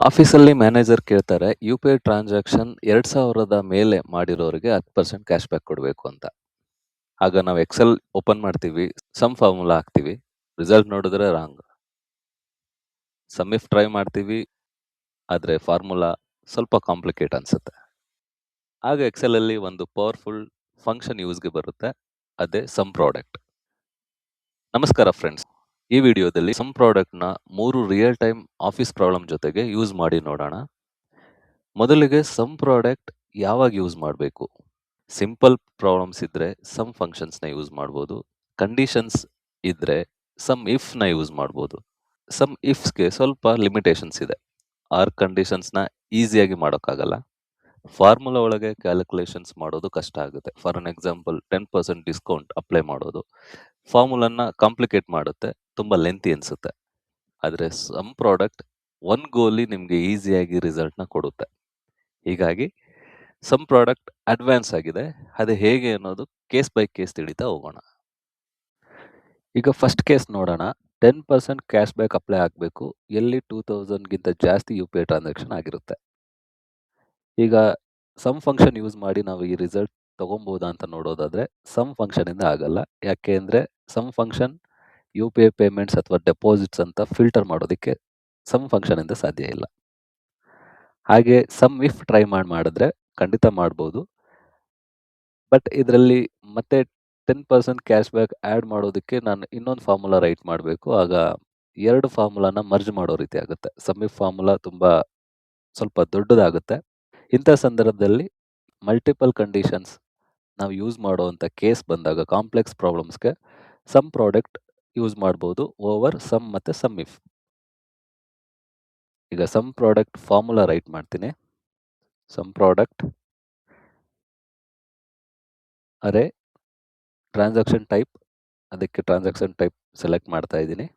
ಆಫೀಸಲ್ಲಿ ಮ್ಯಾನೇಜರ್ ಕೇಳ್ತಾರೆ, you-P-I transaction 2,000 ಮೇಲೆ ಮಾಡಿರೋರಿಗೆ 10% ಕ್ಯಾಶ್ ಬ್ಯಾಕ್ ಕೊಡಬೇಕು ಅಂತ. ಆಗ ನಾವು ಎಕ್ಸೆಲ್ ಓಪನ್ ಮಾಡ್ತೀವಿ, ಸಮ್ ಫಾರ್ಮುಲಾ ಹಾಕ್ತೀವಿ, ರಿಸಲ್ಟ್ ನೋಡಿದ್ರೆ ರಾಂಗ್. ಸಮ್ ಇಫ್ ಟ್ರೈ ಮಾಡ್ತೀವಿ, ಆದರೆ ಫಾರ್ಮುಲಾ ಸ್ವಲ್ಪ ಕಾಂಪ್ಲಿಕೇಟ್ ಅನ್ಸುತ್ತೆ. ಆಗ ಎಕ್ಸೆಲಲ್ಲಿ ಒಂದು ಪವರ್ಫುಲ್ ಫಂಕ್ಷನ್ ಯೂಸ್ಗೆ ಬರುತ್ತೆ, ಅದೇ ಸಮ್ ಪ್ರಾಡಕ್ಟ್. ನಮಸ್ಕಾರ ಫ್ರೆಂಡ್ಸ್, ಈ ವಿಡಿಯೋದಲ್ಲಿ ಸಮ್ ಪ್ರಾಡಕ್ಟ್ನ 3 ರಿಯಲ್ ಟೈಮ್ ಆಫೀಸ್ ಪ್ರಾಬ್ಲಮ್ ಜೊತೆಗೆ ಯೂಸ್ ಮಾಡಿ ನೋಡೋಣ. ಮೊದಲಿಗೆ ಸಮ್ ಪ್ರಾಡಕ್ಟ್ ಯಾವಾಗ ಯೂಸ್ ಮಾಡಬೇಕು? ಸಿಂಪಲ್ ಪ್ರಾಬ್ಲಮ್ಸ್ ಇದ್ರೆ ಸಮ್ ಫಂಕ್ಷನ್ಸ್ನ ಯೂಸ್ ಮಾಡ್ಬೋದು. ಕಂಡೀಷನ್ಸ್ ಇದ್ರೆ ಸಮ್ ಇಫ್ನ ಯೂಸ್ ಮಾಡ್ಬೋದು. ಸಮ್ ಇಫ್ಸ್ಗೆ ಸ್ವಲ್ಪ ಲಿಮಿಟೇಷನ್ಸ್ ಇದೆ. ಆರ್ ಕಂಡೀಷನ್ಸ್ನ ಈಸಿಯಾಗಿ ಮಾಡೋಕ್ಕಾಗಲ್ಲ. ಫಾರ್ಮುಲಾ ಒಳಗೆ ಕ್ಯಾಲ್ಕುಲೇಷನ್ಸ್ ಮಾಡೋದು ಕಷ್ಟ ಆಗುತ್ತೆ. For an example 10% discount apply ಮಾಡೋದು ಫಾರ್ಮುಲನ್ನ ಕಾಂಪ್ಲಿಕೇಟ್ ಮಾಡುತ್ತೆ, ತುಂಬ ಲೆಂತಿ ಅನಿಸುತ್ತೆ. ಆದರೆ ಸಮ್ ಪ್ರಾಡಕ್ಟ್ ಒಂದು ಗೋಲಿ ನಿಮಗೆ ಈಸಿಯಾಗಿ ರಿಸಲ್ಟ್ನ ಕೊಡುತ್ತೆ. ಹೀಗಾಗಿ ಸಮ್ ಪ್ರಾಡಕ್ಟ್ ಅಡ್ವಾನ್ಸ್ ಆಗಿದೆ. ಅದು ಹೇಗೆ ಅನ್ನೋದು ಕೇಸ್ ಬೈ ಕೇಸ್ ತಿಳಿತಾ ಹೋಗೋಣ. ಈಗ ಫಸ್ಟ್ ಕೇಸ್ ನೋಡೋಣ. 10% ಕ್ಯಾಶ್ ಬ್ಯಾಕ್ ಅಪ್ಲೈ ಆಗಬೇಕು ಎಲ್ಲಿ 2000ಗಿಂತ ಜಾಸ್ತಿ ಯು-ಪಿ-ಐ ಟ್ರಾನ್ಸಾಕ್ಷನ್ ಆಗಿರುತ್ತೆ. ಈಗ ಸಮ್ ಫಂಕ್ಷನ್ ಯೂಸ್ ಮಾಡಿ ನಾವು ಈ ರಿಸಲ್ಟ್ ತಗೊಬೋದಾ ಅಂತ ನೋಡೋದಾದ್ರೆ ಸಮ್ ಫಂಕ್ಷನಿಂದ ಆಗಲ್ಲ. ಯಾಕೆ ಅಂದರೆ ಸಮ್ ಫಂಕ್ಷನ್ ಯು-ಪಿ-ಐ ಪೇಮೆಂಟ್ಸ್ ಅಥವಾ ಡೆಪಾಸಿಟ್ಸ್ ಅಂತ ಫಿಲ್ಟರ್ ಮಾಡೋದಕ್ಕೆ ಸಮ್ ಫಂಕ್ಷನಿಂದ ಸಾಧ್ಯ ಇಲ್ಲ. ಹಾಗೆ ಸಮ್ ಇಫ್ ಟ್ರೈ ಮಾಡಿದ್ರೆ ಖಂಡಿತ ಮಾಡ್ಬೋದು. ಬಟ್ ಇದರಲ್ಲಿ ಮತ್ತೆ 10% ಕ್ಯಾಶ್ ಬ್ಯಾಕ್ ಆ್ಯಡ್ ಮಾಡೋದಕ್ಕೆ ನಾನು ಇನ್ನೊಂದು ಫಾರ್ಮುಲಾ ರೈಟ್ ಮಾಡಬೇಕು. ಆಗ 2 ಫಾರ್ಮುಲಾನ ಮರ್ಜ್ ಮಾಡೋ ರೀತಿ ಆಗುತ್ತೆ. ಸಮ್ ಇಫ್ ಫಾರ್ಮುಲಾ ತುಂಬ ಸ್ವಲ್ಪ ದೊಡ್ಡದಾಗುತ್ತೆ. ಇಂಥ ಸಂದರ್ಭದಲ್ಲಿ ಮಲ್ಟಿಪಲ್ ಕಂಡೀಷನ್ಸ್ ನಾವು ಯೂಸ್ ಮಾಡುವಂಥ ಕೇಸ್ ಬಂದಾಗ ಕಾಂಪ್ಲೆಕ್ಸ್ ಪ್ರಾಬ್ಲಮ್ಸ್ಗೆ ಸಮ್ ಪ್ರಾಡಕ್ಟ್ ಯೂಸ್ ಮಾಡ್ಬೋದು ಓವರ್ ಸಮ್ ಮತ್ತು ಸಮ್ ಇಫ್. ಈಗ ಸಮ್ ಪ್ರಾಡಕ್ಟ್ ಫಾರ್ಮುಲಾ ರೈಟ್ ಮಾಡ್ತೀನಿ. ಸಮ್ ಪ್ರಾಡಕ್ಟ್ ಅರೆ ಟ್ರಾನ್ಸಾಕ್ಷನ್ ಟೈಪ್, ಅದಕ್ಕೆ ಟ್ರಾನ್ಸಾಕ್ಷನ್ ಟೈಪ್ ಸೆಲೆಕ್ಟ್ ಮಾಡ್ತಾ ಇದ್ದೀನಿ,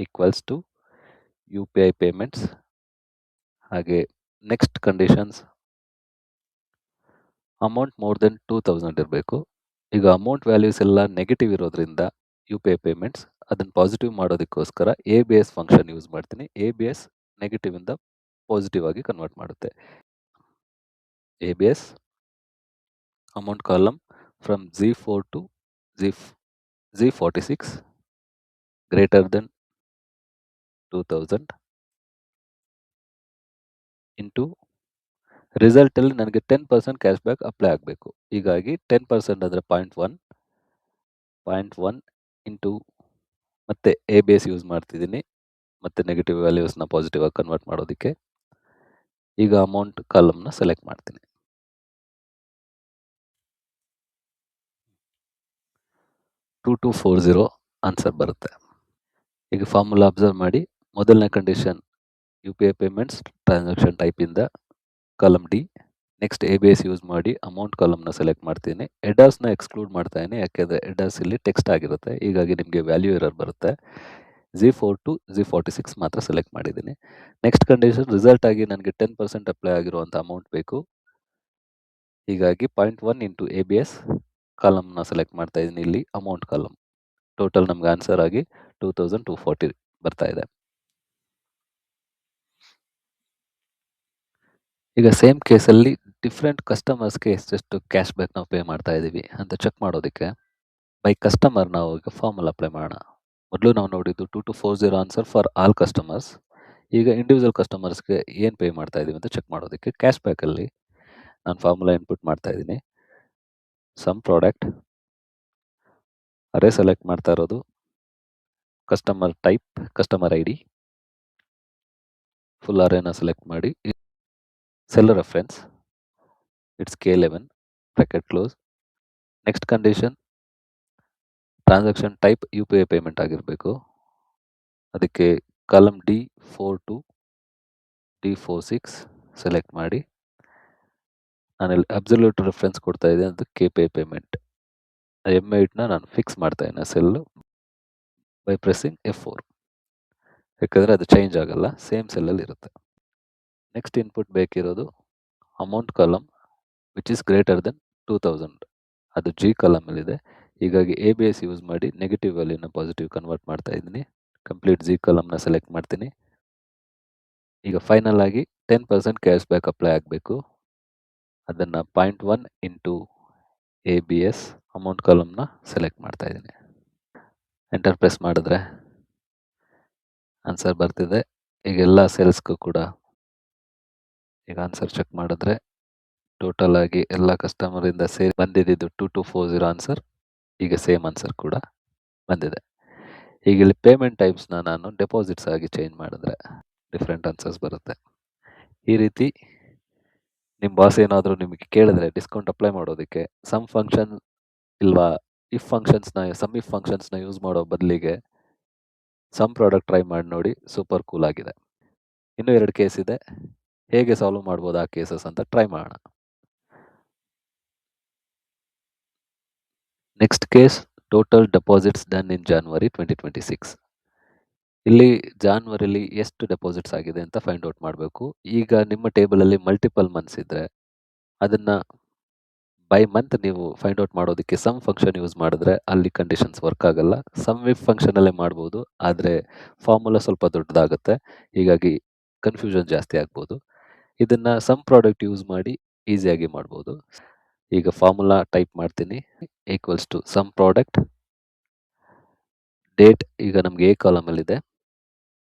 ಈಕ್ವಲ್ಸ್ ಟು ಯು-ಪಿ-ಐ ಪೇಮೆಂಟ್ಸ್. ಹಾಗೆ next conditions amount more than 2000 ಇರಬೇಕು. ಈಗ ಅಮೌಂಟ್ ವ್ಯಾಲ್ಯೂಸ್ ಎಲ್ಲ ನೆಗೆಟಿವ್ ಇರೋದ್ರಿಂದ ಯು-ಪಿ-ಐ ಪೇಮೆಂಟ್ಸ್ ಅದನ್ನು ಪಾಸಿಟಿವ್ ಮಾಡೋದಕ್ಕೋಸ್ಕರ ABS ಫಂಕ್ಷನ್ ಯೂಸ್ ಮಾಡ್ತೀನಿ. ABS ನೆಗೆಟಿವಿಂದ ಪಾಸಿಟಿವ್ ಆಗಿ ಕನ್ವರ್ಟ್ ಮಾಡುತ್ತೆ. ABS amount column from Z4 to Z46 greater than 2000 into ರಿಸಲ್ಟಲ್ಲಿ ನನಗೆ 10% ಕ್ಯಾಶ್ ಬ್ಯಾಕ್ ಅಪ್ಲೈ ಆಗಬೇಕು. ಹೀಗಾಗಿ 10% ಅಂದರೆ 0.1 ಇಂಟು ಮತ್ತೆ ABS ಯೂಸ್ ಮಾಡ್ತಿದ್ದೀನಿ, ಮತ್ತು ನೆಗೆಟಿವ್ ವ್ಯಾಲ್ಯೂಸ್ನ ಪಾಸಿಟಿವ್ ಆಗಿ ಕನ್ವರ್ಟ್ ಮಾಡೋದಕ್ಕೆ. ಈಗ ಅಮೌಂಟ್ ಕಾಲಮ್ನ ಸೆಲೆಕ್ಟ್ ಮಾಡ್ತೀನಿ. 2240 ಆನ್ಸರ್ ಬರುತ್ತೆ. ಈಗ ಫಾರ್ಮುಲಾ ಅಬ್ಸರ್ವ್ ಮಾಡಿ. ಮೊದಲನೇ ಕಂಡೀಷನ್ ಯು-ಪಿ-ಐ ಪೇಮೆಂಟ್ಸ್ ಟ್ರಾನ್ಸಾಕ್ಷನ್ ಟೈಪಿಂದ column D. Next ABS use ಮಾಡಿ ಅಮೌಂಟ್ ಕಾಲಮ್ನ ಸೆಲೆಕ್ಟ್ ಮಾಡ್ತೀನಿ. ಹೆಡರ್ಸ್ನ ಎಕ್ಸ್ಕ್ಲೂಡ್ ಮಾಡ್ತಾ ಇದ್ದೀನಿ, ಯಾಕೆಂದರೆ ಹೆಡರ್ಸ್ ಇಲ್ಲಿ ಟೆಕ್ಸ್ಟ್ ಆಗಿರುತ್ತೆ. ಹೀಗಾಗಿ ನಿಮಗೆ ವ್ಯಾಲ್ಯೂ ಎರರ್ ಬರುತ್ತೆ. Z4 ಟು Z46 ಮಾತ್ರ ಸೆಲೆಕ್ಟ್ ಮಾಡಿದ್ದೀನಿ. ನೆಕ್ಸ್ಟ್ ಕಂಡೀಷನ್ ರಿಸಲ್ಟ್ ಆಗಿ ನನಗೆ 10% ಅಪ್ಲೈ ಆಗಿರುವಂಥ ಅಮೌಂಟ್ ಬೇಕು. ಹೀಗಾಗಿ 0.1 ಇಂಟು ABS ಕಾಲಮ್ನ ಸೆಲೆಕ್ಟ್ ಮಾಡ್ತಾ ಇದ್ದೀನಿ, ಇಲ್ಲಿ ಅಮೌಂಟ್ ಕಾಲಮ್. ಟೋಟಲ್ ನಮ್ಗೆ ಆನ್ಸರ್ ಆಗಿ 2240 ಬರ್ತಾ ಇದೆ. ಈಗ ಸೇಮ್ ಕೇಸಲ್ಲಿ ಡಿಫ್ರೆಂಟ್ ಕಸ್ಟಮರ್ಸ್ಗೆ ಎಷ್ಟೆಷ್ಟು ಕ್ಯಾಶ್ ಬ್ಯಾಕ್ ನಾವು ಪೇ ಮಾಡ್ತಾ ಇದ್ದೀವಿ ಅಂತ ಚೆಕ್ ಮಾಡೋದಕ್ಕೆ ಬೈ ಕಸ್ಟಮರ್ ನಾವು ಈಗ ಫಾರ್ಮುಲಾ ಅಪ್ಲೈ ಮಾಡೋಣ. ಮೊದಲು ನಾವು ನೋಡಿದ್ದು 2240 ಆನ್ಸರ್ ಫಾರ್ ಆಲ್ ಕಸ್ಟಮರ್ಸ್. ಈಗ ಇಂಡಿವಿಜುವಲ್ ಕಸ್ಟಮರ್ಸ್ಗೆ ಏನು ಪೇ ಮಾಡ್ತಾ ಇದ್ದೀವಿ ಅಂತ ಚೆಕ್ ಮಾಡೋದಕ್ಕೆ ಕ್ಯಾಶ್ ಬ್ಯಾಕಲ್ಲಿ ನಾನು ಫಾರ್ಮುಲಾ ಇನ್ಪುಟ್ ಮಾಡ್ತಾ ಇದ್ದೀನಿ. ಸಮ್ ಪ್ರಾಡಕ್ಟ್ ಅರೇ ಸೆಲೆಕ್ಟ್ ಮಾಡ್ತಾ ಇರೋದು, customer type customer ID, full ಅರೇನ ಸೆಲೆಕ್ಟ್ ಮಾಡಿ, seller reference it's K11 bracket close. Next condition transaction type UPI payment ಆಗಿರಬೇಕು. ಅದಕ್ಕೆ column D4 to D46 select ಮಾಡಿ, ನಾನಿಲ್ಲಿ ಅಬ್ಸಲ್ಯೂಟ್ ರೆಫರೆನ್ಸ್ ಕೊಡ್ತಾ ಇದ್ದೀನಿ, ಅದು KPay ಪೇಮೆಂಟ್. M8ನ ನಾನು ಫಿಕ್ಸ್ ಮಾಡ್ತಾ ಇದ್ದೀನಿ ಸೆಲ್ಲು ಬೈ ಪ್ರೆಸ್ಸಿಂಗ್ F4, ಯಾಕಂದರೆ ಅದು ಚೇಂಜ್ ಆಗಲ್ಲ, ಸೇಮ್ ಸೆಲ್ಲಲ್ಲಿ ಇರುತ್ತೆ. ನೆಕ್ಸ್ಟ್ ಇನ್ಪುಟ್ ಬೇಕಿರೋದು amount column which is greater than 2000, ಅದು G ಕಾಲಮಲ್ಲಿದೆ. ಹೀಗಾಗಿ ABS ಯೂಸ್ ಮಾಡಿ ನೆಗೆಟಿವ್ ವ್ಯಾಲ್ಯೂನ ಪಾಸಿಟಿವ್ ಕನ್ವರ್ಟ್ ಮಾಡ್ತಾ ಇದ್ದೀನಿ. ಕಂಪ್ಲೀಟ್ G ಕಾಲಮ್ನ ಸೆಲೆಕ್ಟ್ ಮಾಡ್ತೀನಿ. ಈಗ ಫೈನಲ್ ಆಗಿ 10% ಕ್ಯಾಶ್ ಬ್ಯಾಕ್ ಅಪ್ಲೈ ಆಗಬೇಕು. ಅದನ್ನು 0.1 ಇಂಟು ABS ಅಮೌಂಟ್ ಕಾಲಮ್ನ ಸೆಲೆಕ್ಟ್ ಮಾಡ್ತಾ ಇದ್ದೀನಿ. ಎಂಟರ್ ಪ್ರೆಸ್ ಮಾಡಿದ್ರೆ ಆನ್ಸರ್ ಬರ್ತಿದೆ. ಈಗ ಎಲ್ಲ ಸೇಲ್ಸ್ಗೂ ಕೂಡ ಈಗ ಆನ್ಸರ್ ಚೆಕ್ ಮಾಡಿದ್ರೆ ಟೋಟಲ್ ಆಗಿ ಎಲ್ಲ ಕಸ್ಟಮರಿಂದ ಸೇರಿ ಬಂದಿದ್ದು 2240 ಆನ್ಸರ್. ಈಗ ಸೇಮ್ ಆನ್ಸರ್ ಕೂಡ ಬಂದಿದೆ. ಈಗ ಇಲ್ಲಿ ಪೇಮೆಂಟ್ ಟೈಪ್ಸ್ನ ನಾನು ಡೆಪಾಸಿಟ್ಸ್ ಆಗಿ ಚೇಂಜ್ ಮಾಡಿದ್ರೆ ಡಿಫ್ರೆಂಟ್ ಆನ್ಸರ್ಸ್ ಬರುತ್ತೆ. ಈ ರೀತಿ ನಿಮ್ಮ ಬಾಸ್ ಏನಾದರೂ ನಿಮಗೆ ಕೇಳಿದ್ರೆ ಡಿಸ್ಕೌಂಟ್ ಅಪ್ಲೈ ಮಾಡೋದಕ್ಕೆ ಸಮ್ ಫಂಕ್ಷನ್ ಇಲ್ವಾ ಇಫ್ ಫಂಕ್ಷನ್ಸ್ನ ಯೂಸ್ ಮಾಡೋ ಬದಲಿಗೆ ಸಮ್ ಪ್ರಾಡಕ್ಟ್ ಟ್ರೈ ಮಾಡಿ ನೋಡಿ, ಸೂಪರ್ ಕೂಲ್ ಆಗಿದೆ. ಇನ್ನೂ 2 ಕೇಸ್ ಇದೆ, ಹೇಗೆ ಸಾಲ್ವ್ ಮಾಡ್ಬೋದು ಆ ಕೇಸಸ್ ಅಂತ ಟ್ರೈ ಮಾಡೋಣ. Next case, total deposits done in January 2026. ಇಲ್ಲಿ ಜಾನ್ವರಿಲಿ ಎಷ್ಟು ಡೆಪಾಸಿಟ್ಸ್ ಆಗಿದೆ ಅಂತ ಫೈಂಡ್ ಔಟ್ ಮಾಡಬೇಕು. ಈಗ ನಿಮ್ಮ ಟೇಬಲಲ್ಲಿ ಮಲ್ಟಿಪಲ್ ಮಂತ್ಸ್ ಇದ್ದರೆ ಅದನ್ನು ಬೈ ಮಂತ್ ನೀವು ಫೈಂಡ್ ಔಟ್ ಮಾಡೋದಕ್ಕೆ ಸಮ್ ಫಂಕ್ಷನ್ ಯೂಸ್ ಮಾಡಿದ್ರೆ ಅಲ್ಲಿ ಕಂಡೀಷನ್ಸ್ ವರ್ಕ್ ಆಗಲ್ಲ. ಸಮ್ ಇಫ್ ಫಂಕ್ಷನಲ್ಲೇ ಮಾಡ್ಬೋದು, ಆದರೆ ಫಾರ್ಮುಲಾ ಸ್ವಲ್ಪ ದೊಡ್ಡದಾಗುತ್ತೆ, ಹೀಗಾಗಿ ಕನ್ಫ್ಯೂಷನ್ ಜಾಸ್ತಿ ಆಗ್ಬೋದು. ಇದನ್ನು ಸಮ್ ಪ್ರಾಡಕ್ಟ್ ಯೂಸ್ ಮಾಡಿ ಈಸಿಯಾಗಿ ಮಾಡ್ಬೋದು. ಈಗ ಫಾರ್ಮುಲಾ ಟೈಪ್ ಮಾಡ್ತೀನಿ, equals to sum product date. ಈಗ ನಮಗೆ ಎ ಕಾಲಮಲ್ಲಿದೆ.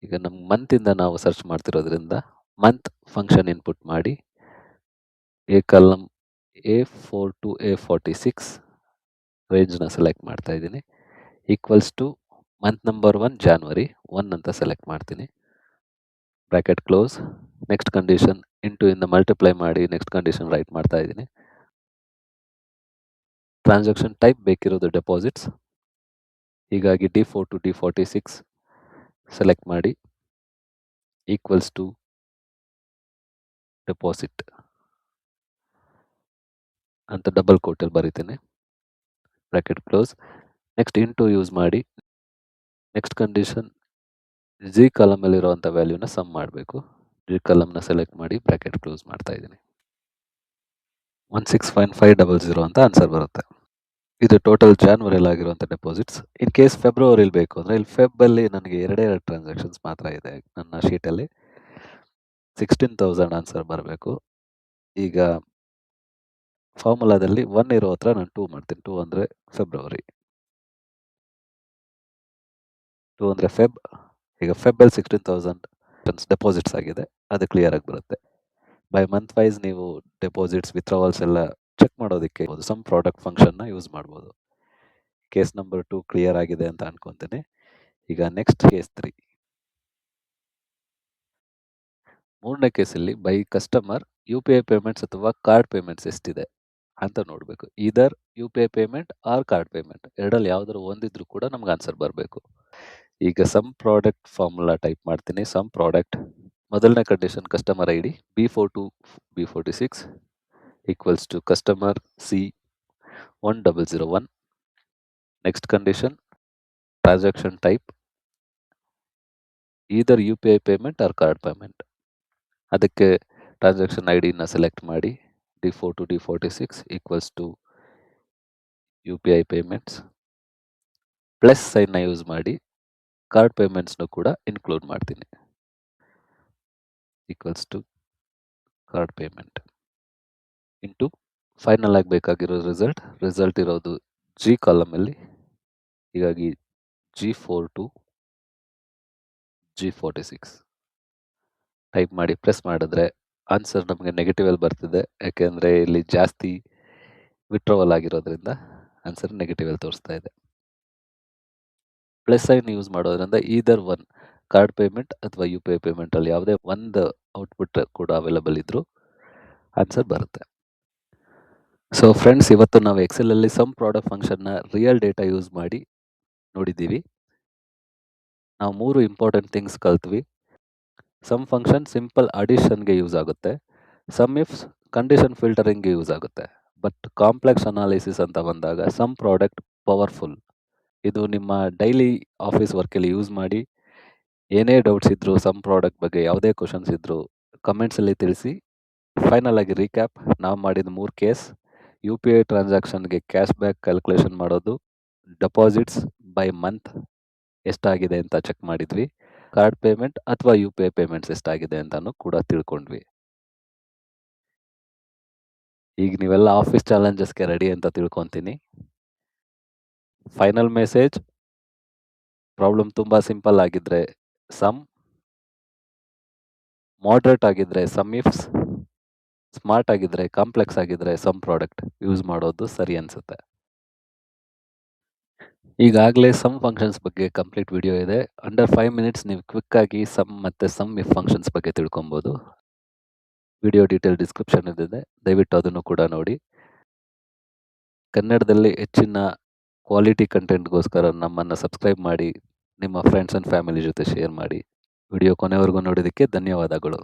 ಈಗ ನಮ್ಮ ಮಂತಿಂದ ನಾವು ಸರ್ಚ್ ಮಾಡ್ತಿರೋದ್ರಿಂದ ಮಂತ್ ಫಂಕ್ಷನ್ ಇನ್ಪುಟ್ ಮಾಡಿ A column A4 to A46 ರೇಂಜ್ನ ಸೆಲೆಕ್ಟ್ ಮಾಡ್ತಾ ಇದ್ದೀನಿ. Equals to month number 1 January 1 ಅಂತ ಸೆಲೆಕ್ಟ್ ಮಾಡ್ತೀನಿ. Bracket close. Next condition into ಇಂದ ಮಲ್ಟಿಪ್ಲೈ ಮಾಡಿ ನೆಕ್ಸ್ಟ್ ಕಂಡೀಷನ್ ರೈಟ್ ಮಾಡ್ತಾ ಇದ್ದೀನಿ. ಟ್ರಾನ್ಸಾಕ್ಷನ್ ಟೈಪ್ ಬೇಕಿರೋದು ಡೆಪಾಸಿಟ್ಸ್, ಹೀಗಾಗಿ D4 to D46 ಸೆಲೆಕ್ಟ್ ಮಾಡಿ ಈಕ್ವಲ್ಸ್ ಟು ಡೆಪಾಸಿಟ್ ಅಂತ ಡಬಲ್ ಕೋಟಲ್ಲಿ ಬರೀತೀನಿ. Bracket close. Next into use ಮಾಡಿ ನೆಕ್ಸ್ಟ್ ಕಂಡೀಷನ್ ಜಿ ಕಾಲಮಲ್ಲಿರುವಂಥ ವ್ಯಾಲ್ಯೂನ ಸಮ್ ಮಾಡಬೇಕು. ಜಿ ಕಾಲಮ್ನ ಸೆಲೆಕ್ಟ್ ಮಾಡಿ ಬ್ರ್ಯಾಕೆಟ್ ಕ್ಲೋಸ್ ಮಾಡ್ತಾ ಇದ್ದೀನಿ. 16.500 ಅಂತ ಆನ್ಸರ್ ಬರುತ್ತೆ. ಇದು ಟೋಟಲ್ ಜಾನ್ವರಿಯಲ್ಲಿ ಆಗಿರುವಂಥ ಡೆಪಾಸಿಟ್ಸ್. ಇನ್ ಕೇಸ್ ಫೆಬ್ರವರಿಲಿ ಬೇಕು ಅಂದರೆ ಇಲ್ಲಿ ಫೆಬ್ಬಲ್ಲಿ ನನಗೆ 2 ಟ್ರಾನ್ಸಾಕ್ಷನ್ಸ್ ಮಾತ್ರ ಇದೆ ನನ್ನ ಶೀಟಲ್ಲಿ. 16,000 ಆನ್ಸರ್ ಬರಬೇಕು. ಈಗ ಫಾರ್ಮುಲಾದಲ್ಲಿ 1 ಇರೋ ಹತ್ರ ನಾನು 2 ಮಾಡ್ತೀನಿ. 2 ಅಂದರೆ ಫೆಬ್ರವರಿ, 2 ಅಂದರೆ ಫೆಬ್. ಈಗ ಫೆಬ್ಬಲ್ಲಿ 16,000 ಡೆಪಾಸಿಟ್ಸ್ ಆಗಿದೆ, ಅದು ಕ್ಲಿಯರ್ ಆಗಿ ಬರುತ್ತೆ. ಬೈ ಮಂತ್ ವೈಸ್ ನೀವು ಡೆಪಾಸಿಟ್ಸ್ ವಿತ್ಡ್ರಾವಲ್ಸ್ ಎಲ್ಲ ಚೆಕ್ ಮಾಡೋದಕ್ಕೆ ಸಮ್ ಪ್ರಾಡಕ್ಟ್ ಫಂಕ್ಷನ್ನ ಯೂಸ್ ಮಾಡ್ಬೋದು. ಕೇಸ್ ನಂಬರ್ 2 ಕ್ಲಿಯರ್ ಆಗಿದೆ ಅಂತ ಅನ್ಕೊತೀನಿ. ಈಗ ನೆಕ್ಸ್ಟ್ ಕೇಸ್ 3. ಮೂರನೇ ಕೇಸಲ್ಲಿ ಬೈ ಕಸ್ಟಮರ್ UPI ಪೇಮೆಂಟ್ಸ್ ಅಥವಾ ಕಾರ್ಡ್ ಪೇಮೆಂಟ್ಸ್ ಎಷ್ಟಿದೆ ಅಂತ ನೋಡಬೇಕು. Either UPI payment or card payment, ಎರಡಲ್ಲಿ ಯಾವ್ದಾದ್ರು ಒಂದಿದ್ರು ಕೂಡ ನಮ್ಗೆ ಆನ್ಸರ್ ಬರಬೇಕು. ಈಗ ಸಮ್ ಪ್ರಾಡಕ್ಟ್ ಫಾರ್ಮುಲಾ ಟೈಪ್ ಮಾಡ್ತೀನಿ. ಸಮ್ ಪ್ರಾಡಕ್ಟ್ ಮೊದಲನೇ condition customer ID B4 to B46 equals to customer C1001. Next condition transaction type either UPI payment or card payment. ಅದಕ್ಕೆ ಟ್ರಾನ್ಸಾಕ್ಷನ್ ಐಡಿನ ಸೆಲೆಕ್ಟ್ ಮಾಡಿ D4 to D46 equals to UPI payments plus ಸೈನ್ನ use ಮಾಡಿ card ಪೇಮೆಂಟ್ಸ್ನು ಕೂಡ include ಮಾಡ್ತೀನಿ. Equals to card payment into final ಆಗಿ ಬೇಕಾಗಿರೋ ರಿಸಲ್ಟ್ ಇರೋದು ಜಿ ಕಾಲಮಲ್ಲಿ, ಹೀಗಾಗಿ G4 to G46 ಟೈಪ್ ಮಾಡಿ ಪ್ರೆಸ್ ಮಾಡಿದ್ರೆ ಆನ್ಸರ್ ನಮಗೆ ನೆಗೆಟಿವಲ್ಲಿ ಬರ್ತಿದೆ, ಯಾಕೆಂದರೆ ಇಲ್ಲಿ ಜಾಸ್ತಿ ವಿತ್ಡ್ರಾವಲ್ ಆಗಿರೋದ್ರಿಂದ ಆನ್ಸರ್ ನೆಗೆಟಿವಲ್ಲಿ ತೋರಿಸ್ತಾ ಇದೆ. ಪ್ಲಸ್ ಸೈನ್ ಯೂಸ್ ಮಾಡೋದ್ರಿಂದ ಈದರ್ ಒನ್ ಕಾರ್ಡ್ ಪೇಮೆಂಟ್ ಅಥವಾ UPI ಪೇಮೆಂಟಲ್ಲಿ ಯಾವುದೇ ಒಂದು ಔಟ್ಪುಟ್ ಕೂಡ ಅವೈಲಬಲ್ ಇದ್ದರೂ ಆನ್ಸರ್ ಬರುತ್ತೆ. ಸೊ ಫ್ರೆಂಡ್ಸ್, ಇವತ್ತು ನಾವು ಎಕ್ಸೆಲಲ್ಲಿ ಸಮ್ ಪ್ರಾಡಕ್ಟ್ ಫಂಕ್ಷನ್ನ ರಿಯಲ್ ಡೇಟಾ ಯೂಸ್ ಮಾಡಿ ನೋಡಿದ್ದೀವಿ. ನಾವು 3 ಇಂಪಾರ್ಟೆಂಟ್ ಥಿಂಗ್ಸ್ ಕಲ್ತ್ವಿ. ಸಮ್ ಫಂಕ್ಷನ್ ಸಿಂಪಲ್ ಅಡಿಷನ್ಗೆ ಯೂಸ್ ಆಗುತ್ತೆ, ಸಮ್ ಇಫ್ಸ್ ಕಂಡೀಷನ್ ಫಿಲ್ಟರಿಂಗ್ಗೆ ಯೂಸ್ ಆಗುತ್ತೆ, ಬಟ್ ಕಾಂಪ್ಲೆಕ್ಸ್ ಅನಾಲಿಸಿಸ್ ಅಂತ ಬಂದಾಗ ಸಮ್ ಪ್ರಾಡಕ್ಟ್ ಪವರ್ಫುಲ್. ಇದು ನಿಮ್ಮ ಡೈಲಿ ಆಫೀಸ್ ವರ್ಕಲ್ಲಿ ಯೂಸ್ ಮಾಡಿ. ಏನೇ ಡೌಟ್ಸ್ ಇದ್ದರೂ ಸಮ್ ಪ್ರಾಡಕ್ಟ್ ಬಗ್ಗೆ ಯಾವುದೇ ಕ್ವಶನ್ಸ್ ಇದ್ದರೂ ಕಮೆಂಟ್ಸಲ್ಲಿ ತಿಳಿಸಿ. ಫೈನಲ್ ಆಗಿ ರೀಕ್ಯಾಪ್, ನಾವು ಮಾಡಿದ 3 ಕೇಸ್: UPI ಟ್ರಾನ್ಸಾಕ್ಷನ್ಗೆ ಕ್ಯಾಶ್ ಬ್ಯಾಕ್ ಕ್ಯಾಲ್ಕುಲೇಷನ್ ಮಾಡೋದು, ಡೆಪಾಸಿಟ್ಸ್ ಬೈ ಮಂತ್ ಎಷ್ಟಾಗಿದೆ ಅಂತ ಚೆಕ್ ಮಾಡಿದ್ವಿ, ಕಾರ್ಡ್ ಪೇಮೆಂಟ್ ಅಥವಾ ಯು-ಪಿ-ಐ ಪೇಮೆಂಟ್ಸ್ ಎಷ್ಟಾಗಿದೆ ಅಂತಾನು ಕೂಡ ತಿಳ್ಕೊಂಡ್ವಿ. ಈಗ ನೀವೆಲ್ಲ ಆಫೀಸ್ ಚಾಲೆಂಜಸ್‌ಗೆ ರೆಡಿ ಅಂತ ತಿಳ್ಕೊಂತೀನಿ. ಫೈನಲ್ ಮೆಸೇಜ್, ಪ್ರಾಬ್ಲಮ್ ತುಂಬಾ ಸಿಂಪಲ್ ಆಗಿದ್ರೆ ಸಮ್, ಮಾಡರೇಟ್ ಆಗಿದ್ರೆ ಸಮ್ ಇಫ್ಸ್, ಸ್ಮಾರ್ಟ್ ಆಗಿದ್ರೆ ಕಾಂಪ್ಲೆಕ್ಸ್ ಆಗಿದ್ರೆ ಸಮ್ ಪ್ರಾಡಕ್ಟ್ ಯೂಸ್ ಮಾಡೋದು ಸರಿ ಅನ್ಸುತ್ತೆ. ಈಗಾಗಲೇ ಸಮ್ ಫಂಕ್ಷನ್ಸ್ ಬಗ್ಗೆ ಕಂಪ್ಲೀಟ್ ವಿಡಿಯೋ ಇದೆ. ಅಂಡರ್ 5 ಮಿನಿಟ್ಸ್ ನೀವು ಕ್ವಿಕ್ ಆಗಿ ಸಮ್ ಮತ್ತೆ ಸಮ್ ಇಫ್ ಫಂಕ್ಷನ್ಸ್ ಬಗ್ಗೆ ತಿಳ್ಕೊಬಹುದು. ವಿಡಿಯೋ ಡೀಟೇಲ್ ಡಿಸ್ಕ್ರಿಪ್ಷನ್ ಇದೆ, ದಯವಿಟ್ಟು ಅದನ್ನು ಕೂಡ ನೋಡಿ. ಕನ್ನಡದಲ್ಲಿ ಹೆಚ್ಚಿನ ಕ್ವಾಲಿಟಿ ಕಂಟೆಂಟ್ಗೋಸ್ಕರ ನಮ್ಮನ್ನು ಸಬ್ಸ್ಕ್ರೈಬ್ ಮಾಡಿ, ನಿಮ್ಮ ಫ್ರೆಂಡ್ಸ್ ಆ್ಯಂಡ್ ಫ್ಯಾಮಿಲಿ ಜೊತೆ ಶೇರ್ ಮಾಡಿ. ವಿಡಿಯೋ ಕೊನೆವರೆಗೂ ನೋಡಿದ್ದಕ್ಕೆ ಧನ್ಯವಾದಗಳು.